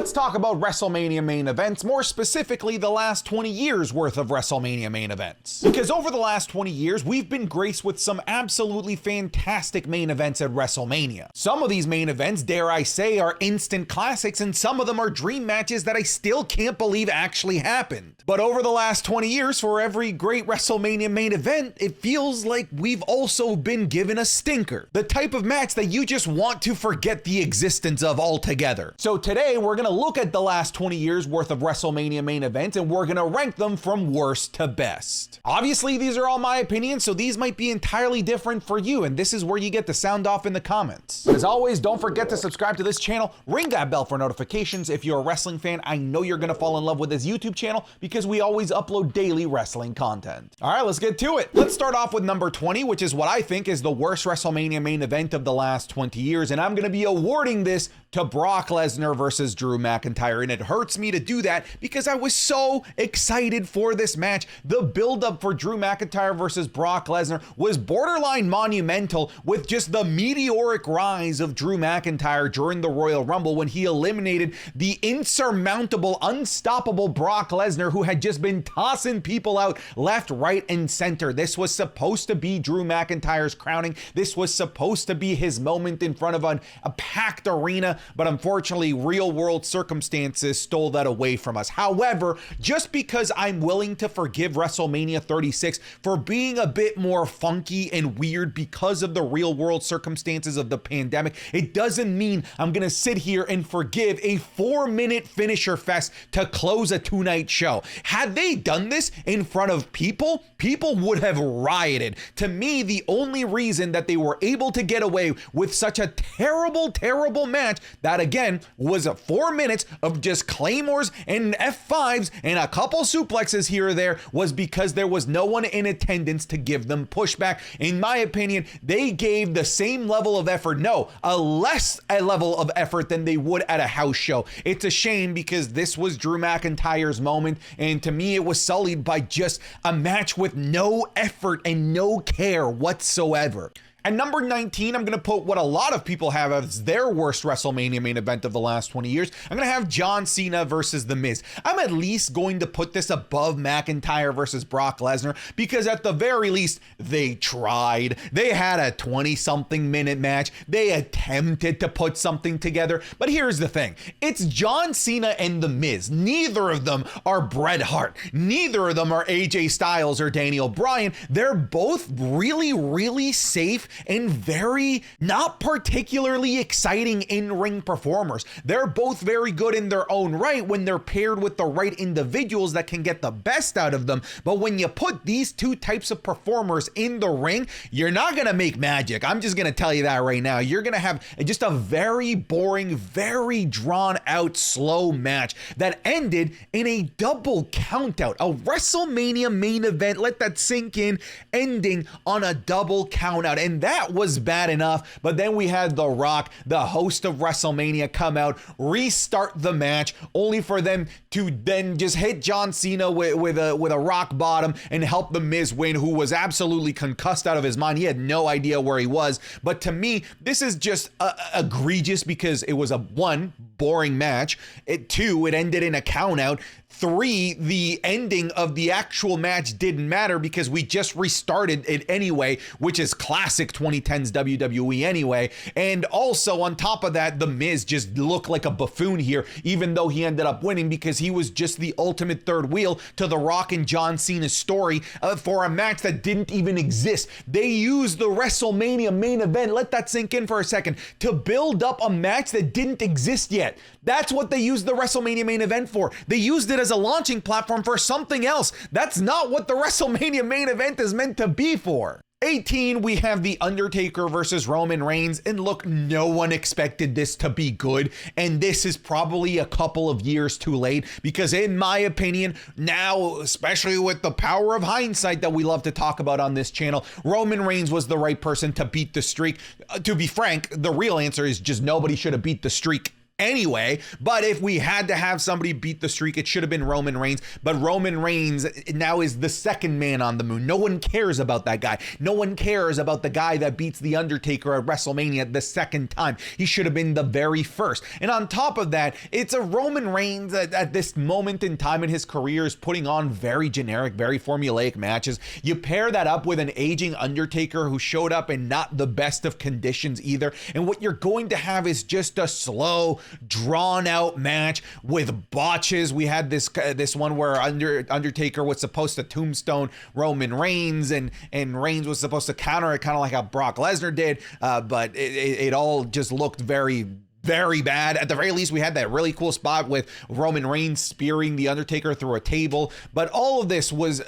Let's talk about WrestleMania main events, more specifically the last 20 years worth of WrestleMania main events. Because over the last 20 years, we've been graced with some absolutely fantastic main events at WrestleMania. Some of these main events, dare I say, are instant classics, and some of them are dream matches that I still can't believe actually happened. But over the last 20 years, for every great WrestleMania main event, it feels like we've also been given a stinker. The type of match that you just want to forget the existence of altogether. So today, we're gonna look at the last 20 years worth of WrestleMania main events, and we're gonna rank them from worst to best. Obviously, these are all my opinions, so these might be entirely different for you, and this is where you get to sound off in the comments. But as always, don't forget to subscribe to this channel, ring that bell for notifications. If you're a wrestling fan, I know you're gonna fall in love with this YouTube channel because we always upload daily wrestling content. All right, let's get to it. Let's start off with number 20, which is what I think is the worst WrestleMania main event of the last 20 years, and I'm gonna be awarding this to Brock Lesnar versus Drew McIntyre, and it hurts me to do that because I was so excited for this match. The build-up for Drew McIntyre versus Brock Lesnar was borderline monumental, with just the meteoric rise of Drew McIntyre during the Royal Rumble when he eliminated the insurmountable, unstoppable Brock Lesnar, who had just been tossing people out left, right, and center. This was supposed to be Drew McIntyre's crowning. This was supposed to be his moment in front of a packed arena, but unfortunately, real world circumstances stole that away from us. However, just because I'm willing to forgive WrestleMania 36 for being a bit more funky and weird because of the real world circumstances of the pandemic, it doesn't mean I'm gonna sit here and forgive a 4-minute finisher fest to close a 2-night show. Had they done this in front of people, people would have rioted. To me, the only reason that they were able to get away with such a terrible, terrible match that, again, was 4 minutes of just claymores and F5s and a couple suplexes here or there, was because there was no one in attendance to give them pushback. In my opinion, they gave the same level of effort, no, a less level of effort than they would at a house show. It's a shame because this was Drew McIntyre's moment, and to me, it was sullied by just a match with no effort and no care whatsoever. At number 19, I'm going to put what a lot of people have as their worst WrestleMania main event of the last 20 years. I'm going to have John Cena versus The Miz. I'm at least going to put this above McIntyre versus Brock Lesnar because at the very least, they tried. They had a 20-something minute match. They attempted to put something together. But here's the thing. It's John Cena and The Miz. Neither of them are Bret Hart. Neither of them are AJ Styles or Daniel Bryan. They're both really, really safe and very not particularly exciting in-ring performers. They're both very good in their own right when they're paired with the right individuals that can get the best out of them. But when you put these two types of performers in the ring, you're not gonna make magic. I'm just gonna tell you that right now. You're gonna have just a very boring, very drawn out, slow match that ended in a double countout. A WrestleMania main event, let that sink in, ending on a double countout. And that was bad enough, but then we had The Rock, the host of WrestleMania, come out, restart the match, only for them to then just hit John Cena with a rock bottom and help The Miz win, who was absolutely concussed out of his mind. He had no idea where he was. But to me, this is just egregious because it was a boring match. 2, it ended in a countout. 3, the ending of the actual match didn't matter because we just restarted it anyway, which is classic 2010s WWE anyway. And also on top of that, The Miz just looked like a buffoon here, even though he ended up winning because he was just the ultimate third wheel to The Rock and John Cena's story for a match that didn't even exist. They used the WrestleMania main event, let that sink in for a second, to build up a match that didn't exist yet. That's what they used the WrestleMania main event for. They used it as a launching platform for something else. That's not what the WrestleMania main event is meant to be for. 18, we have The Undertaker versus Roman Reigns, and look, no one expected this to be good, and this is probably a couple of years too late, because in my opinion, now, especially with the power of hindsight that we love to talk about on this channel, Roman Reigns was the right person to beat the streak. To be frank, the real answer is just nobody should have beat the streak anyway. But if we had to have somebody beat the streak, it should have been Roman Reigns. But Roman Reigns now is the second man on the moon. No one cares about that guy. No one cares about the guy that beats The Undertaker at WrestleMania the second time. He should have been the very first. And on top of that, it's a Roman Reigns at this moment in time in his career is putting on very generic, very formulaic matches. You pair that up with an aging Undertaker who showed up in not the best of conditions either. And what you're going to have is just a slow, drawn out match with botches. We had this one where Undertaker was supposed to tombstone Roman Reigns, and Reigns was supposed to counter it kind of like how Brock Lesnar did, but it all just looked very bad. At the very least, we had that really cool spot with Roman Reigns spearing The Undertaker through a table, but all of this was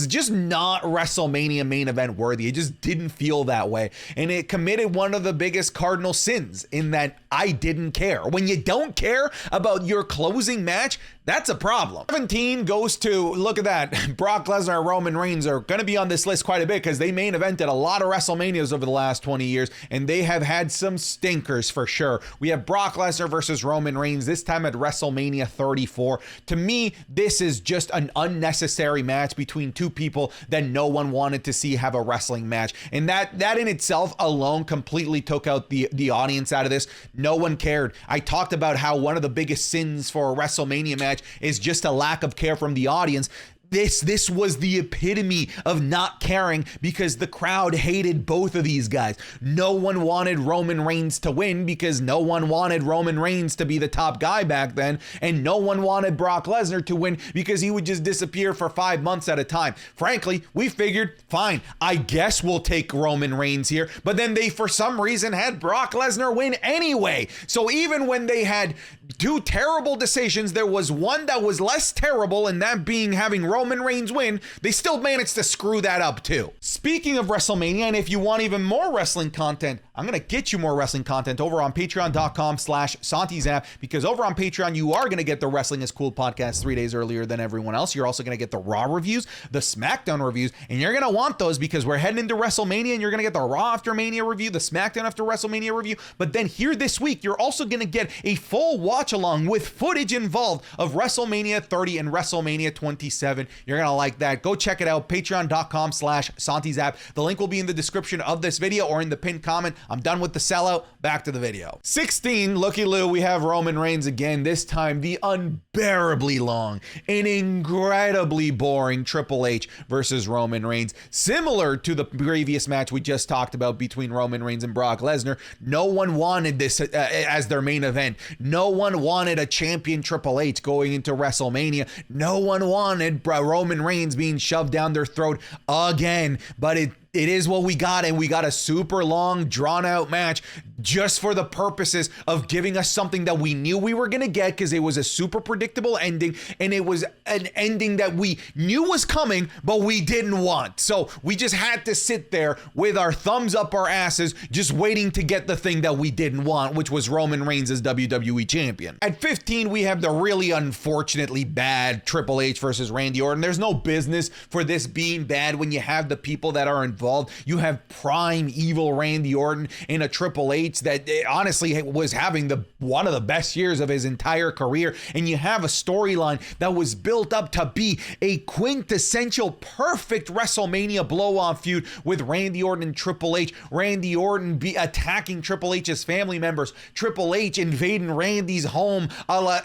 just not WrestleMania main event worthy. It just didn't feel that way. And it committed one of the biggest cardinal sins in that I didn't care. When you don't care about your closing match, that's a problem. 17 goes to, look at that, Brock Lesnar and Roman Reigns are going to be on this list quite a bit because they main evented a lot of WrestleManias over the last 20 years, and they have had some stinkers for sure. We have Brock Lesnar versus Roman Reigns, this time at WrestleMania 34. To me, this is just an unnecessary match between two people that no one wanted to see have a wrestling match. And that in itself alone completely took out the audience out of this. No one cared. I talked about how one of the biggest sins for a WrestleMania match is just a lack of care from the audience. This was the epitome of not caring because the crowd hated both of these guys. No one wanted Roman Reigns to win because no one wanted Roman Reigns to be the top guy back then. And no one wanted Brock Lesnar to win because he would just disappear for 5 months at a time. Frankly, we figured, fine, I guess we'll take Roman Reigns here. But then they, for some reason, had Brock Lesnar win anyway. So even when they had two terrible decisions, there was one that was less terrible, and that being having Roman Reigns win. They still managed to screw that up too. Speaking of WrestleMania, and if you want even more wrestling content, I'm going to get you more wrestling content over on patreon.com/SantiZap, because over on Patreon, you are going to get the Wrestling is Cool podcast 3 days earlier than everyone else. You're also going to get the Raw reviews, the SmackDown reviews, and you're going to want those because we're heading into WrestleMania, and you're going to get the Raw after Mania review, the SmackDown after WrestleMania review. But then here this week, you're also going to get a full watch along with footage involved of WrestleMania 30 and WrestleMania 27. You're going to like that. Go check it out. Patreon.com/SantiZap. The link will be in the description of this video or in the pinned comment. I'm done with the sellout. Back to the video. 16, looky Lou, we have Roman Reigns again. This time, the unbearably long and incredibly boring Triple H versus Roman Reigns. Similar to the previous match we just talked about between Roman Reigns and Brock Lesnar, no one wanted this as their main event. No one wanted a champion Triple H going into WrestleMania. No one wanted Roman Reigns being shoved down their throat again, but it is what we got, and we got a super long, drawn-out match just for the purposes of giving us something that we knew we were going to get because it was a super predictable ending, and it was an ending that we knew was coming, but we didn't want. So we just had to sit there with our thumbs up our asses, just waiting to get the thing that we didn't want, which was Roman Reigns as WWE Champion. At 15, we have the really unfortunately bad Triple H versus Randy Orton. There's no business for this being bad when you have the people that are involved. You have prime evil Randy Orton in a Triple H that honestly was having one of the best years of his entire career, and you have a storyline that was built up to be a quintessential perfect WrestleMania blow-off feud with Randy Orton and Triple H. Randy Orton attacking Triple H's family members, Triple H invading Randy's home a la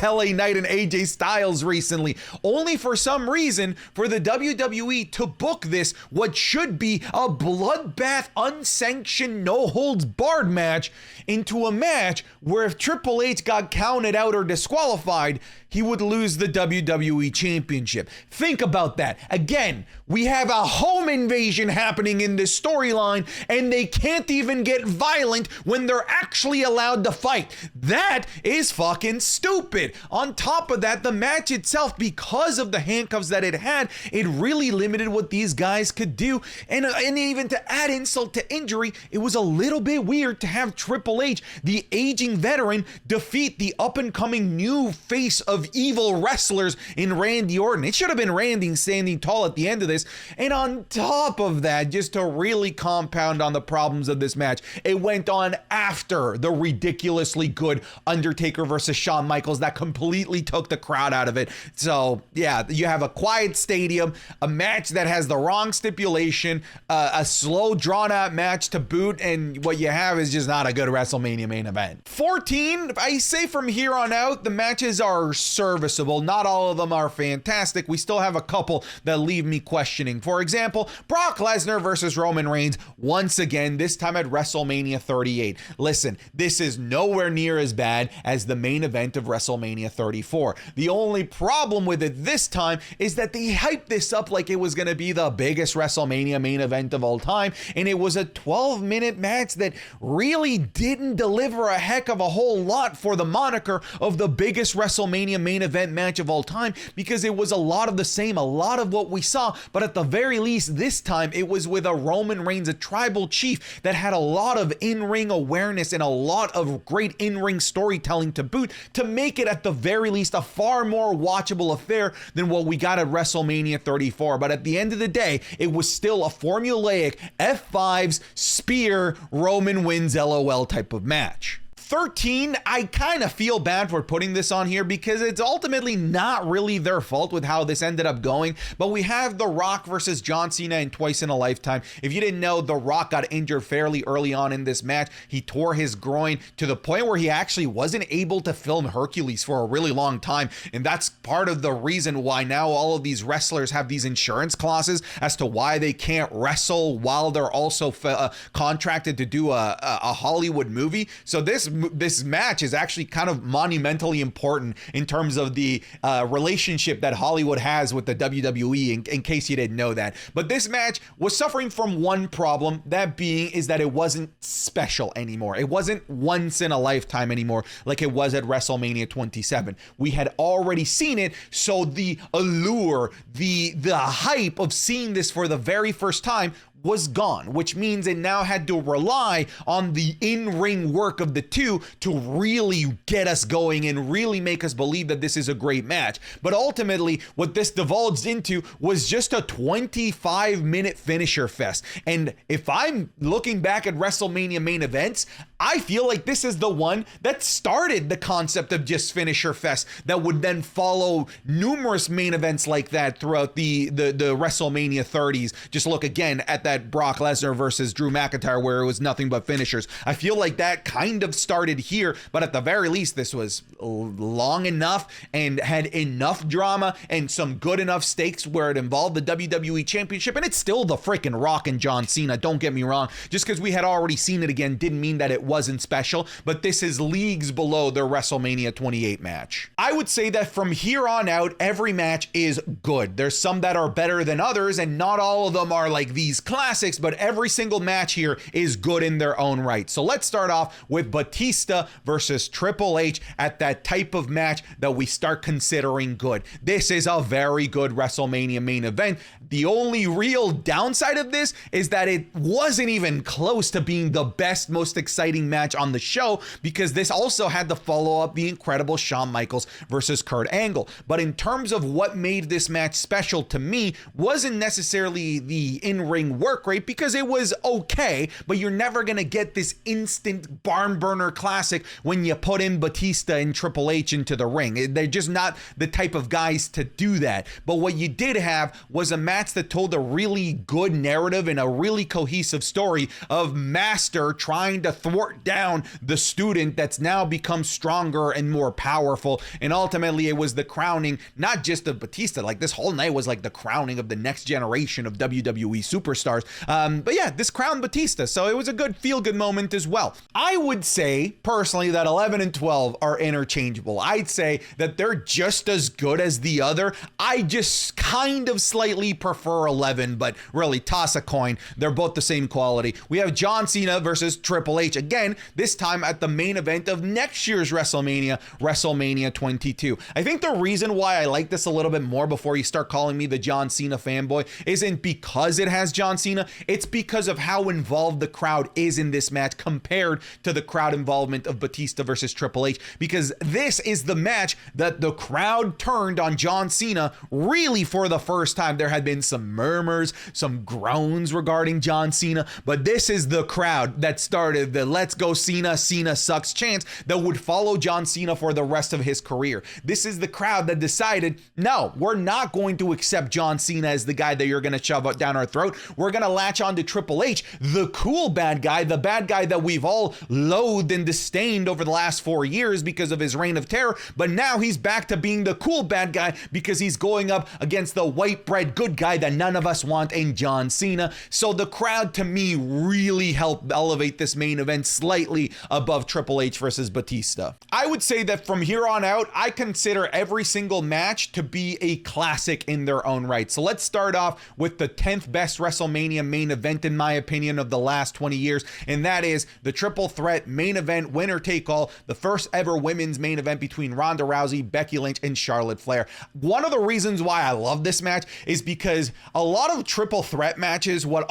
LA Knight and AJ Styles recently, only for some reason for the WWE to book this what should be a bloodbath, unsanctioned, no holds barred match into a match where if Triple H got counted out or disqualified, he would lose the WWE Championship. Think about that. Again, we have a home invasion happening in this storyline, and they can't even get violent when they're actually allowed to fight. That is fucking stupid. On top of that, the match itself, because of the handcuffs that it had, it really limited what these guys could do. And even to add insult to injury, it was a little bit weird to have Triple H, the aging veteran, defeat the up-and-coming new face of evil wrestlers in Randy Orton. It should have been Randy standing tall at the end of this. And on top of that, just to really compound on the problems of this match, it went on after the ridiculously good Undertaker versus Shawn Michaels that completely took the crowd out of it. So yeah, you have a quiet stadium, a match that has the wrong stipulation, a slow drawn out match to boot, and what you have is just not a good WrestleMania main event. 14, I say from here on out, the matches are serviceable. Not all of them are fantastic. We still have a couple that leave me questioning. For example, Brock Lesnar versus Roman Reigns, once again, this time at WrestleMania 38. Listen, this is nowhere near as bad as the main event of WrestleMania 34. The only problem with it this time is that they hyped this up like it was going to be the biggest WrestleMania main event of all time, and it was a 12-minute match that really didn't deliver a heck of a whole lot for the moniker of the biggest WrestleMania main event match of all time, because it was a lot of the same, a lot of what we saw, but at the very least this time it was with a Roman Reigns, a tribal chief that had a lot of in-ring awareness and a lot of great in-ring storytelling to boot, to make it at the very least a far more watchable affair than what we got at WrestleMania 34. But at the end of the day, it was still a formulaic F5s spear Roman wins LOL type of match. 13, I kind of feel bad for putting this on here because it's ultimately not really their fault with how this ended up going, but we have The Rock versus John Cena in Twice in a Lifetime. If you didn't know, The Rock got injured fairly early on in this match. He tore his groin to the point where he actually wasn't able to film Hercules for a really long time, and that's part of the reason why now all of these wrestlers have these insurance clauses as to why they can't wrestle while they're also contracted to do a Hollywood movie. So this match is actually kind of monumentally important in terms of the relationship that Hollywood has with the WWE, in case you didn't know that. But this match was suffering from one problem, that being is that it wasn't special anymore. It wasn't once in a lifetime anymore like it was at WrestleMania 27. We had already seen it, so the allure, the hype of seeing this for the very first time was gone, which means it now had to rely on the in-ring work of the two to really get us going and really make us believe that this is a great match. But ultimately, what this divulged into was just a 25-minute finisher fest. And if I'm looking back at WrestleMania main events, I feel like this is the one that started the concept of just finisher fest that would then follow numerous main events like that throughout the WrestleMania 30s. Just look again at that Brock Lesnar versus Drew McIntyre where it was nothing but finishers. I feel like that kind of started here, but at the very least this was long enough and had enough drama and some good enough stakes where it involved the WWE Championship, and it's still the freaking Rock and John Cena, don't get me wrong. Just because we had already seen it again didn't mean that it wasn't special, but this is leagues below their WrestleMania 28 match. I would say that from here on out, every match is good. There's some that are better than others, and not all of them are like these classics, but every single match here is good in their own right. So let's start off with Batista versus Triple H at that type of match that we start considering good. This is a very good WrestleMania main event. The only real downside of this is that it wasn't even close to being the best, most exciting match on the show, because this also had to follow up the incredible Shawn Michaels versus Kurt Angle. But in terms of what made this match special to me wasn't necessarily the in-ring work rate, because it was okay, but you're never gonna get this instant barn burner classic when you put in Batista and Triple H into the ring. They're just not the type of guys to do that. But what you did have was a match that told a really good narrative and a really cohesive story of Master trying to thwart down the student that's now become stronger and more powerful. And ultimately it was the crowning, not just of Batista, like this whole night was like the crowning of the next generation of WWE superstars. But yeah, this crowned Batista, so it was a good feel-good moment as well. I would say personally that 11 and 12 are interchangeable. I'd say that they're just as good as the other. I just kind of slightly prefer 11, but really toss a coin. They're both the same quality. We have John Cena versus Triple H again, this time at the main event of next year's WrestleMania, WrestleMania 22. I think the reason why I like this a little bit more before you start calling me the John Cena fanboy isn't because it has John Cena Cena, it's because of how involved the crowd is in this match compared to the crowd involvement of Batista versus Triple H, because this is the match that the crowd turned on John Cena really for the first time. There had been some murmurs, some groans regarding John Cena, but this is the crowd that started the "Let's go Cena, Cena sucks" chants that would follow John Cena for the rest of his career. This is the crowd that decided, no, we're not going to accept John Cena as the guy that you're going to shove down our throat. We're going to latch on to Triple H, the cool bad guy, the bad guy that we've all loathed and disdained over the last 4 years because of his reign of terror. But now he's back to being the cool bad guy because he's going up against the white bread good guy that none of us want in John Cena. So the crowd, to me, really helped elevate this main event slightly above Triple H versus Batista. I would say that from here on out, I consider every single match to be a classic in their own right. So let's start off with the 10th best WrestleMania main event, in my opinion, of the last 20 years. And that is the triple threat main event, winner take all, the first ever women's main event between Ronda Rousey, Becky Lynch, and Charlotte Flair. One of the reasons why I love this match is because a lot of triple threat matches, what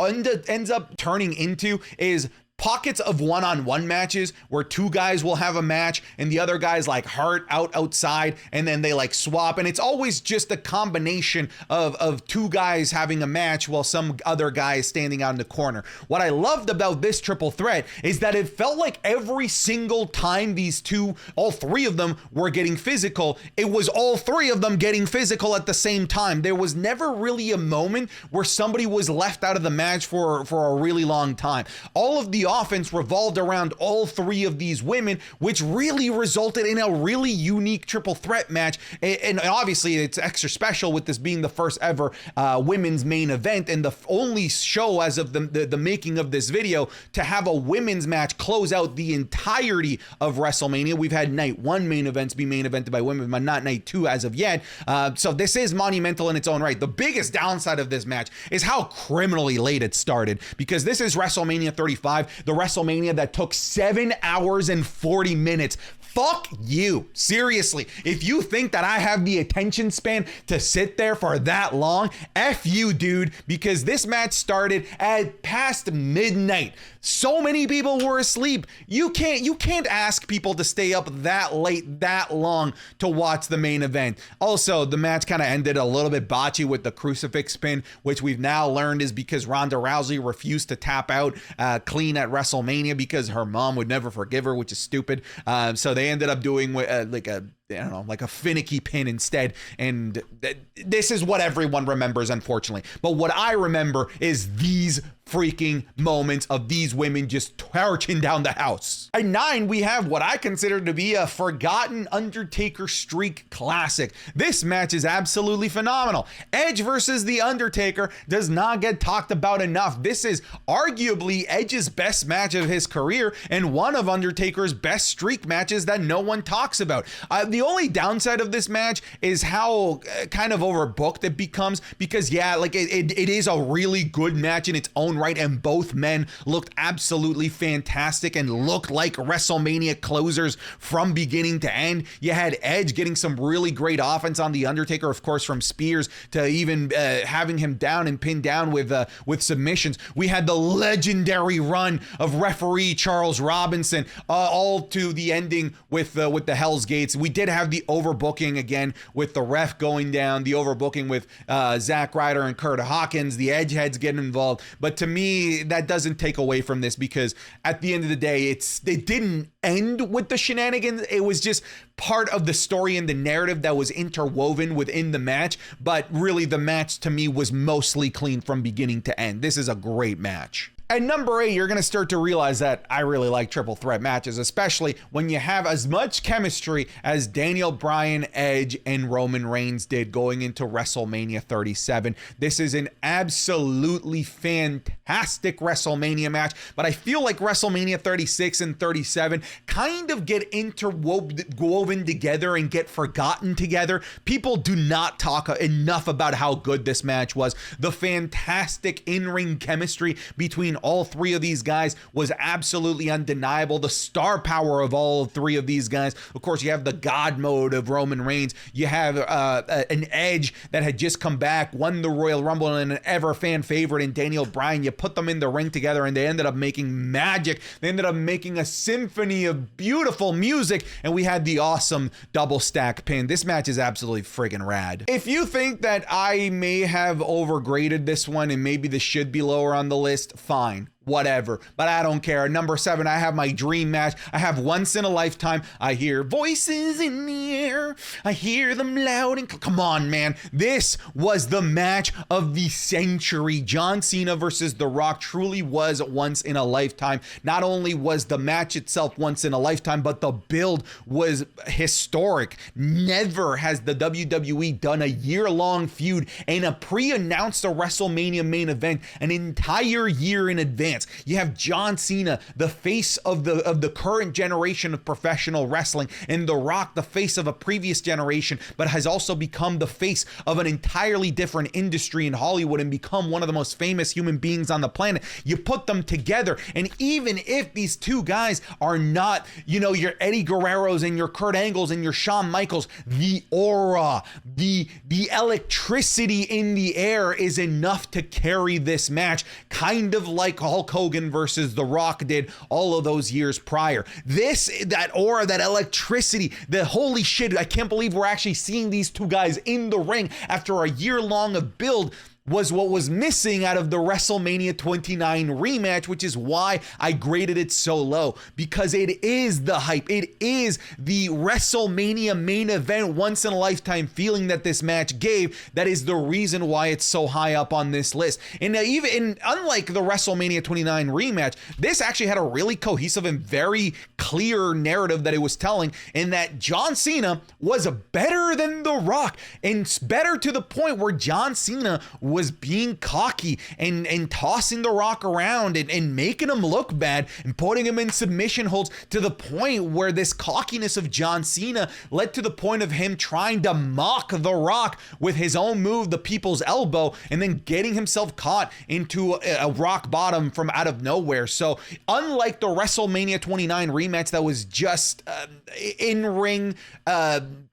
ends up turning into is pockets of one-on-one matches where two guys will have a match and the other guy's like heart outside, and then they like swap, and it's always just a combination of two guys having a match while some other guy is standing out in the corner. What I loved about this triple threat is that it felt like every single time all three of them were getting physical, it was all three of them getting physical at the same time. There was never really a moment where somebody was left out of the match for a really long time. All of the offense revolved around all three of these women, which really resulted in a really unique triple threat match. And obviously it's extra special with this being the first ever women's main event and the only show as of the making of this video to have a women's match close out the entirety of WrestleMania. We've had night one main events be main evented by women, but not night two as of yet. So this is monumental in its own right. The biggest downside of this match is how criminally late it started, because this is WrestleMania 35. The WrestleMania that took 7 hours and 40 minutes. Fuck you. Seriously. If you think that I have the attention span to sit there for that long, F you, dude, because this match started at past midnight. So many people were asleep. You can't ask people to stay up that late, that long to watch the main event. Also, the match kind of ended a little bit botchy with the crucifix pin, which we've now learned is because Ronda Rousey refused to tap out clean at WrestleMania because her mom would never forgive her, which is stupid. So they ended up doing like a finicky pin instead. And this is what everyone remembers, unfortunately. But what I remember is these freaking moments of these women just torching down the house. At 9, we have what I consider to be a forgotten Undertaker streak classic. This match is absolutely phenomenal. Edge versus The Undertaker does not get talked about enough. This is arguably Edge's best match of his career and one of Undertaker's best streak matches that no one talks about. The only downside of this match is how kind of overbooked it becomes, because it is a really good match in its own right, and both men looked absolutely fantastic and looked like WrestleMania closers from beginning to end. You had Edge getting some really great offense on The Undertaker, of course, from spears to even having him down and pinned down with submissions. We had the legendary run of referee Charles Robinson, all to the ending with the Hell's Gates. We did have the overbooking again with the ref going down, the overbooking with Zack Ryder and Kurt Hawkins, the Edge heads getting involved. But to me, that doesn't take away from this, because at the end of the day, it didn't end with the shenanigans. It was just part of the story and the narrative that was interwoven within the match. But really, the match to me was mostly clean from beginning to end. This is a great match. At number 8, you're going to start to realize that I really like triple threat matches, especially when you have as much chemistry as Daniel Bryan, Edge, and Roman Reigns did going into WrestleMania 37. This is an absolutely fantastic WrestleMania match, but I feel like WrestleMania 36 and 37 kind of get interwoven together and get forgotten together. People do not talk enough about how good this match was. The fantastic in-ring chemistry between all three of these guys was absolutely undeniable. The star power of all three of these guys. Of course, you have the God mode of Roman Reigns. You have an Edge that had just come back, won the Royal Rumble, and an ever fan favorite in Daniel Bryan. You put them in the ring together and they ended up making magic. They ended up making a symphony of beautiful music, and we had the awesome double stack pin. This match is absolutely friggin' rad. If you think that I may have overgraded this one and maybe this should be lower on the list, fine. Whatever, but I don't care. Number 7, I have my dream match. I have once in a lifetime. I hear voices in the air. I hear them loud and come on, man. This was the match of the century. John Cena versus The Rock truly was once in a lifetime. Not only was the match itself once in a lifetime, but the build was historic. Never has the WWE done a year-long feud and a pre-announced a WrestleMania main event an entire year in advance. You have John Cena, the face of the current generation of professional wrestling, and The Rock, the face of a previous generation, but has also become the face of an entirely different industry in Hollywood and become one of the most famous human beings on the planet. You put them together, and even if these two guys are not, your Eddie Guerreros and your Kurt Angles and your Shawn Michaels, the aura, the electricity in the air is enough to carry this match, kind of like Hulk Hogan versus The Rock did all of those years prior. That aura, that electricity, the holy shit, I can't believe we're actually seeing these two guys in the ring after a year long of build, was what was missing out of the WrestleMania 29 rematch, which is why I graded it so low, because it is the hype. It is the WrestleMania main event, once in a lifetime feeling that this match gave. That is the reason why it's so high up on this list. And unlike the WrestleMania 29 rematch, this actually had a really cohesive and very clear narrative that it was telling, in that John Cena was better than The Rock, and better to the point where John Cena was being cocky and tossing The Rock around and making him look bad and putting him in submission holds, to the point where this cockiness of John Cena led to the point of him trying to mock The Rock with his own move, the People's Elbow, and then getting himself caught into a rock bottom from out of nowhere. So unlike the WrestleMania 29 rematch that was just in-ring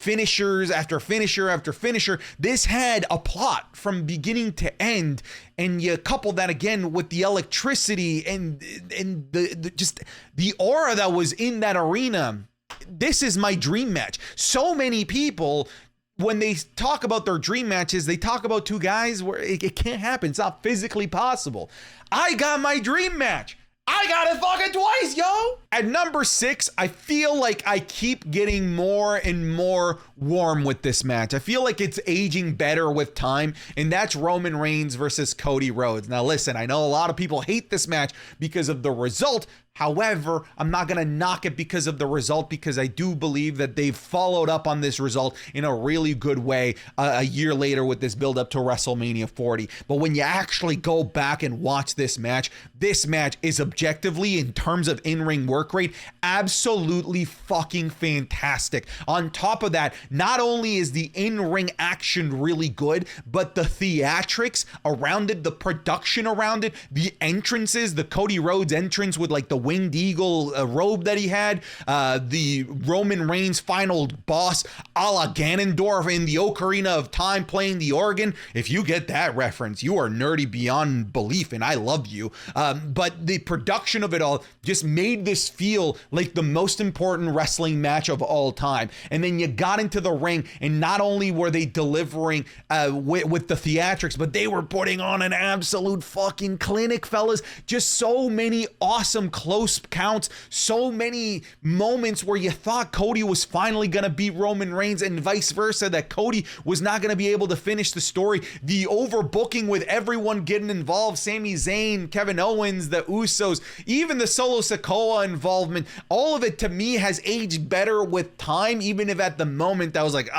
finishers after finisher after finisher, this had a plot from beginning to end, and you couple that again with the electricity and the aura that was in that arena. This is my dream match. So many people, when they talk about their dream matches, they talk about two guys where it can't happen. It's not physically possible. I got my dream match. I got it fucking twice, yo! At number 6, I feel like I keep getting more and more warm with this match. I feel like it's aging better with time, and that's Roman Reigns versus Cody Rhodes. Now listen, I know a lot of people hate this match because of the result. However, I'm not going to knock it because of the result, because I do believe that they've followed up on this result in a really good way a year later with this build up to WrestleMania 40. But when you actually go back and watch this match is objectively, in terms of in-ring work rate, absolutely fucking fantastic. On top of that, not only is the in-ring action really good, but the theatrics around it, the production around it, the entrances, the Cody Rhodes entrance with like the winged eagle robe that he had, the Roman Reigns final boss a la Ganondorf in the Ocarina of Time playing the organ. If you get that reference, you are nerdy beyond belief, and I love you. But the production of it all just made this feel like the most important wrestling match of all time. And then you got into the ring, and not only were they delivering with the theatrics, but they were putting on an absolute fucking clinic, fellas. Just so many awesome close counts, so many moments where you thought Cody was finally going to beat Roman Reigns, and vice versa, that Cody was not going to be able to finish the story. The overbooking with everyone getting involved, Sami Zayn, Kevin Owens, the Usos, even the Solo Sikoa involvement, all of it to me has aged better with time, even if at the moment I was like,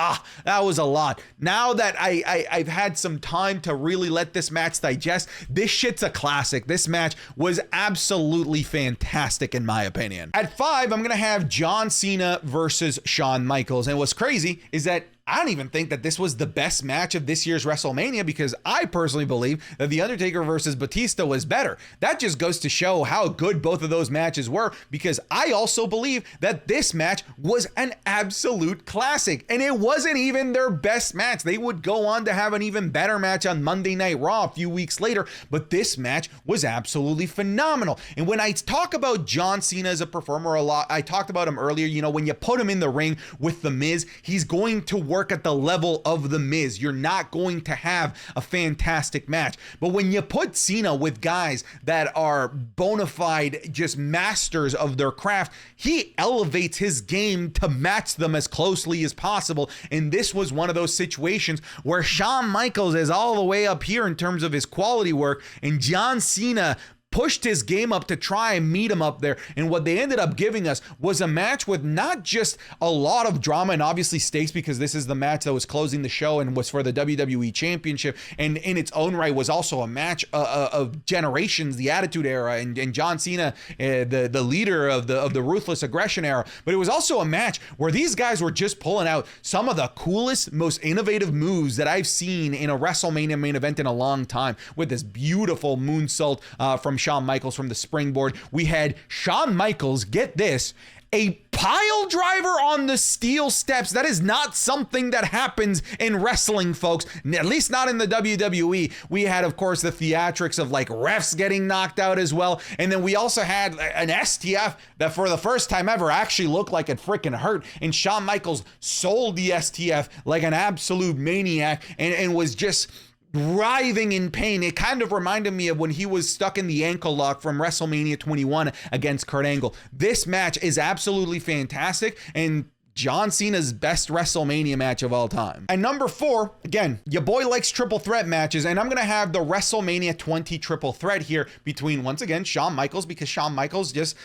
that was a lot. Now that I've had some time to really let this match digest, this shit's a classic. This match was absolutely fantastic in my opinion. At 5, I'm gonna have John Cena versus Shawn Michaels. And what's crazy is that I don't even think that this was the best match of this year's WrestleMania, because I personally believe that The Undertaker versus Batista was better. That just goes to show how good both of those matches were, because I also believe that this match was an absolute classic, and it wasn't even their best match. They would go on to have an even better match on Monday Night Raw a few weeks later, but this match was absolutely phenomenal. And when I talk about John Cena as a performer a lot, I talked about him earlier, you know, when you put him in the ring with The Miz, he's going to work at the level of The Miz. You're not going to have a fantastic match. But when you put Cena with guys that are bona fide just masters of their craft, he elevates his game to match them as closely as possible. And this was one of those situations where Shawn Michaels is all the way up here in terms of his quality work, and John Cena pushed his game up to try and meet him up there. And what they ended up giving us was a match with not just a lot of drama and obviously stakes, because this is the match that was closing the show and was for the WWE Championship, and in its own right was also a match of generations, the Attitude Era, and John Cena, the leader of the Ruthless Aggression Era. But it was also a match where these guys were just pulling out some of the coolest, most innovative moves that I've seen in a WrestleMania main event in a long time, with this beautiful moonsault from Shawn Michaels from the springboard. We had Shawn Michaels, get this, a pile driver on the steel steps. That is not something that happens in wrestling, folks, at least not in the WWE. We had, of course, the theatrics of like refs getting knocked out as well. And then we also had an STF that for the first time ever actually looked like it freaking hurt. And Shawn Michaels sold the STF like an absolute maniac and was just writhing in pain. It kind of reminded me of when he was stuck in the ankle lock from WrestleMania 21 against Kurt Angle. This match is absolutely fantastic, and John Cena's best WrestleMania match of all time. And number 4, again, your boy likes triple threat matches, and I'm going to have the WrestleMania 20 triple threat here between, once again, Shawn Michaels, because Shawn Michaels just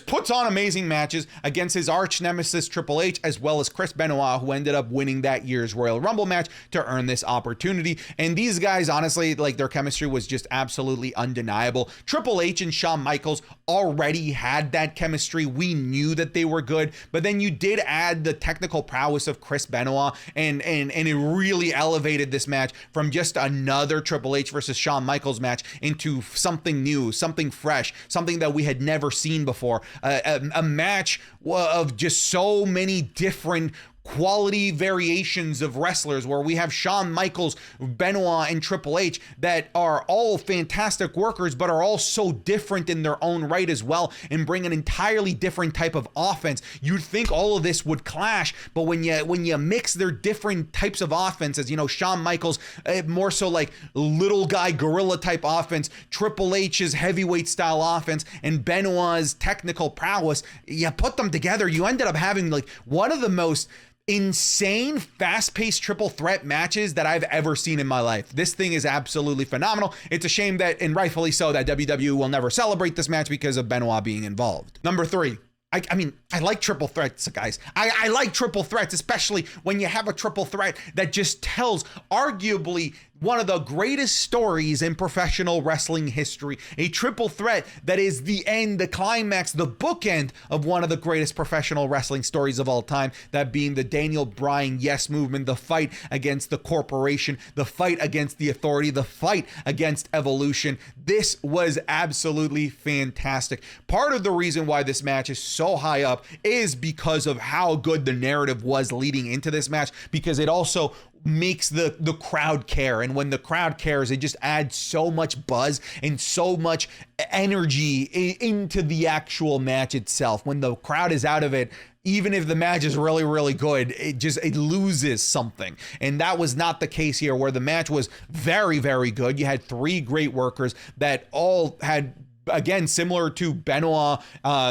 puts on amazing matches against his arch nemesis Triple H, as well as Chris Benoit, who ended up winning that year's Royal Rumble match to earn this opportunity. And these guys, honestly, like, their chemistry was just absolutely undeniable. Triple H and Shawn Michaels already had that chemistry. We knew that they were good, but then you did add the technical prowess of Chris Benoit, and it really elevated this match from just another Triple H versus Shawn Michaels match into something new, something fresh, something that we had never seen before. A match of just so many different quality variations of wrestlers, where we have Shawn Michaels, Benoit, and Triple H that are all fantastic workers, but are all so different in their own right as well, and bring an entirely different type of offense. You'd think all of this would clash, but when you mix their different types of offenses, you know, Shawn Michaels more so like little guy gorilla type offense, Triple H's heavyweight style offense, and Benoit's technical prowess, you put them together, you ended up having like one of the most insane, fast-paced triple threat matches that I've ever seen in my life. This thing is absolutely phenomenal. It's a shame that, and rightfully so, that WWE will never celebrate this match because of Benoit being involved. Number 3. I mean, I like triple threats, guys. I like triple threats, especially when you have a triple threat that just tells arguably one of the greatest stories in professional wrestling history. A triple threat that is the end, the climax, the bookend of one of the greatest professional wrestling stories of all time, that being the Daniel Bryan Yes Movement, the fight against the corporation, the fight against the authority, the fight against evolution. This was absolutely fantastic. Part of the reason why this match is so high up is because of how good the narrative was leading into this match, because it also makes the crowd care. And when the crowd cares, it just adds so much buzz and so much energy into the actual match itself. When the crowd is out of it, even if the match is really, really good, it loses something. And that was not the case here, where the match was very, very good. You had 3 great workers that all had, again, similar to Benoit,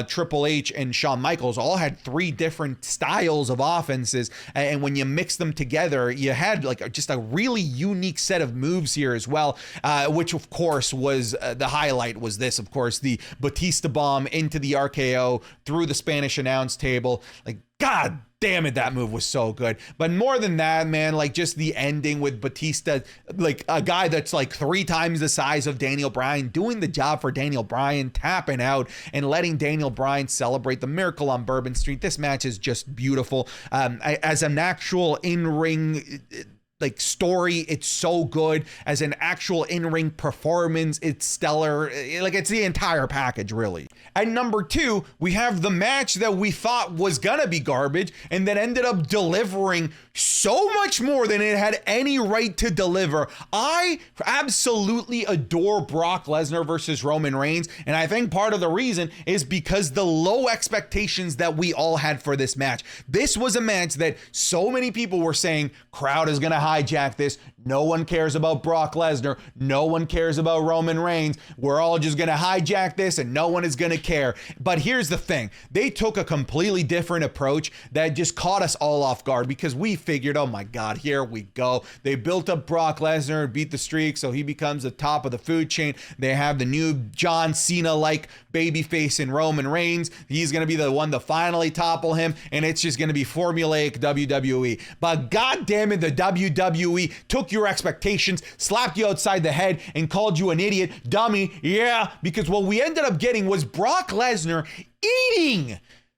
Triple H, and Shawn Michaels, all had 3 different styles of offenses. And when you mix them together, you had like just a really unique set of moves here as well, which of course was the highlight was this, of course, the Batista bomb into the RKO through the Spanish announce table. Like, God damn it, that move was so good. But more than that, man, like just the ending with Batista, like a guy that's like 3 times the size of Daniel Bryan, doing the job for Daniel Bryan, tapping out and letting Daniel Bryan celebrate the miracle on Bourbon Street. This match is just beautiful. As an actual in-ring like story, it's so good. As an actual in-ring performance, it's stellar. Like, it's the entire package, really. At number 2, we have the match that we thought was gonna be garbage and that ended up delivering so much more than it had any right to deliver. I absolutely adore Brock Lesnar versus Roman Reigns, and I think part of the reason is because the low expectations that we all had for this match. This was a match that so many people were saying, crowd is gonna hijack this. No one cares about Brock Lesnar. No one cares about Roman Reigns. We're all just gonna hijack this and no one is gonna care. But here's the thing. They took a completely different approach that just caught us all off guard, because we figured, oh my God, here we go. They built up Brock Lesnar and beat the streak, so he becomes the top of the food chain. They have the new John Cena-like babyface in Roman Reigns. He's gonna be the one to finally topple him, and it's just gonna be formulaic WWE. But God damn it, the WWE took your expectations, slapped you outside the head, and called you an idiot, dummy. Yeah, because what we ended up getting was Brock Lesnar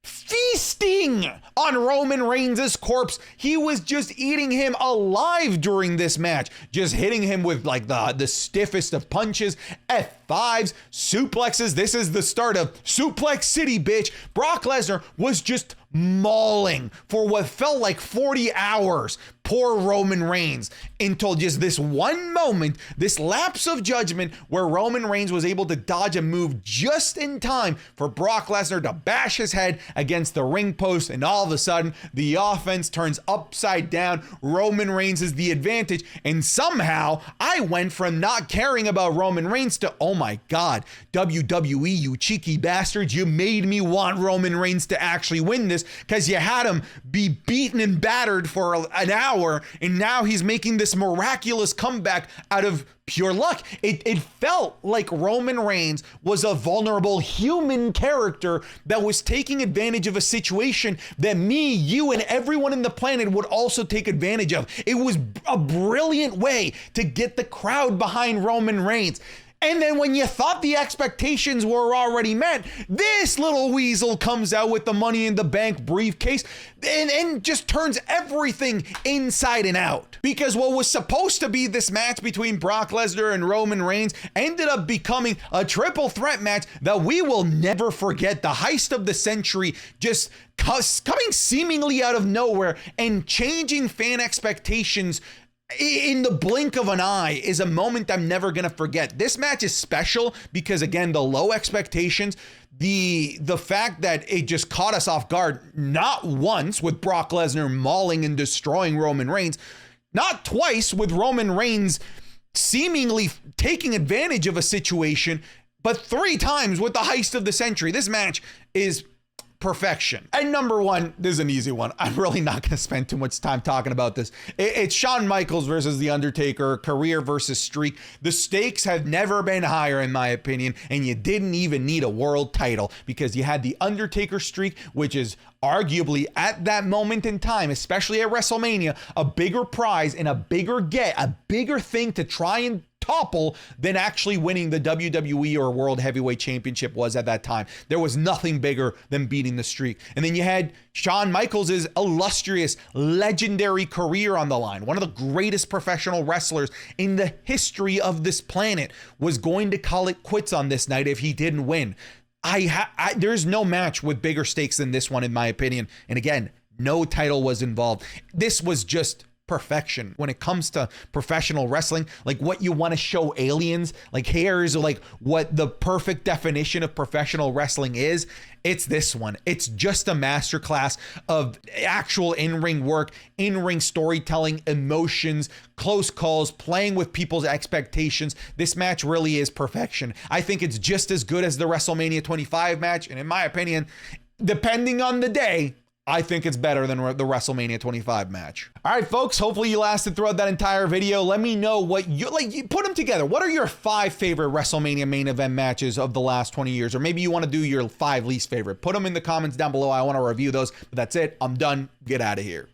feasting on Roman Reigns' corpse. He was just eating him alive during this match, just hitting him with like the stiffest of punches, F5s, suplexes. This is the start of Suplex City, bitch. Brock Lesnar was just mauling for what felt like 40 hours poor Roman Reigns, until just this one moment, this lapse of judgment where Roman Reigns was able to dodge a move just in time for Brock Lesnar to bash his head against the ring post, and all of a sudden the offense turns upside down. Roman Reigns is the advantage, and somehow I went from not caring about Roman Reigns to, oh my God, WWE, you cheeky bastards, you made me want Roman Reigns to actually win this, because you had him be beaten and battered for an hour, and now he's making this miraculous comeback out of pure luck. It felt like Roman Reigns was a vulnerable human character that was taking advantage of a situation that me, you, and everyone in the planet would also take advantage of. It was a brilliant way to get the crowd behind Roman Reigns. And then when you thought the expectations were already met, this little weasel comes out with the Money in the Bank briefcase and just turns everything inside and out. Because what was supposed to be this match between Brock Lesnar and Roman Reigns ended up becoming a triple threat match that we will never forget. The heist of the century, just coming seemingly out of nowhere and changing fan expectations in the blink of an eye, is a moment I'm never gonna forget. This match is special because, again, the low expectations, the fact that it just caught us off guard, not once with Brock Lesnar mauling and destroying Roman Reigns, not twice with Roman Reigns seemingly taking advantage of a situation, but 3 times with the heist of the century. This match is perfection. And number 1, this is an easy one. I'm really not going to spend too much time talking about this. It's Shawn Michaels versus The Undertaker, career versus streak. The stakes have never been higher, in my opinion, and you didn't even need a world title, because you had The Undertaker streak, which is arguably at that moment in time, especially at WrestleMania, a bigger prize and a bigger thing to try and topple than actually winning the WWE or World Heavyweight Championship was at that time. There was nothing bigger than beating the streak. And then you had Shawn Michaels' illustrious, legendary career on the line. One of the greatest professional wrestlers in the history of this planet was going to call it quits on this night if he didn't win. There's no match with bigger stakes than this one, in my opinion. And again, no title was involved. This was just perfection. When it comes to professional wrestling, like what you want to show aliens, like here's like what the perfect definition of professional wrestling is. It's this one. It's just a masterclass of actual in-ring work, in-ring storytelling, emotions, close calls, playing with people's expectations. This match really is perfection. I think it's just as good as the WrestleMania 25 match, and in my opinion, depending on the day, I think it's better than the WrestleMania 25 match. All right, folks, hopefully you lasted throughout that entire video. Let me know what you you put them together. What are your 5 favorite WrestleMania main event matches of the last 20 years? Or maybe you want to do your 5 least favorite. Put them in the comments down below. I want to review those. But that's it. I'm done. Get out of here.